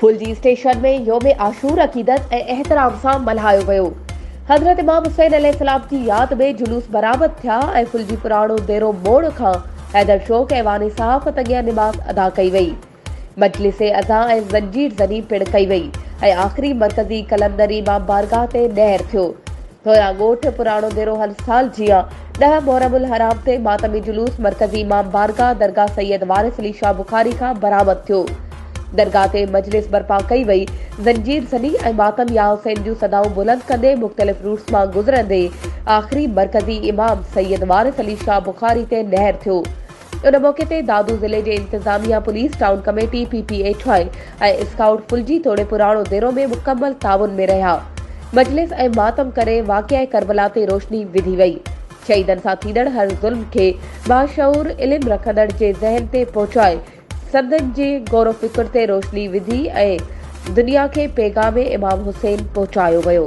फुलजी station में योम आशूर अकीदत ऐं एहतराम सां मल्हायो वियो। हज़रत इमाम हुसैन अलैहिस्सलाम की याद में जुलूस बरामद थिया ऐं फुलजी पुराणो देरो मोड़ खां हैदर शौक़ ऐं वानी सहाफ़त अॻियां निमाज़ अदा कई वई। मजलिसे अज़ा ऐं ज़ंजीर ज़नी पिण कई वई ऐं आख़िरी मरकज़ी कलंदर इमाम बारगाह ते नहर थियो। होया ॻोठ पुराणो देरो हर साल जियां 10 मुहर्रमुल हराम ते मातमी जुलूस मरकज़ी इमाम बारगाह दरगाह सैयद वारिस अली शाह बुखारी खां बरामद थियो। दरगाह ते मजलिस बर्पा कई वई। ज़ंजीर ज़नी ऐं मातम या हुसैन जूं सदाऊं बुलंद कंदे मुख़्तलिफ़ रूट्स मां गुज़रंदे आख़िरी मरकज़ी इमाम सैयद वारिस अली शाह बुखारी ते नहर थियो। उन मौके ते दादू ज़िले जे इंतज़ामिया पुलिस टाउन कमेटी PPHI ऐं स्काउट फुलजी तोड़े पुराणो देरो में मुकम्मल ताउन में रहिया। मजलिस ऐं मातम करे वाक़िआ करबला ते रोशनी विधी वई। शहीदनि सां थींदड़ हर ज़ुल्म खे बाशऊर इल्म रखंदड़ जे ज़हन ते पहुचाए संदनि जे गौर फ़िक्र ते रोशनी विधी ऐं दुनिया खे पैगाम इमाम हुसैन पहुचायो वियो।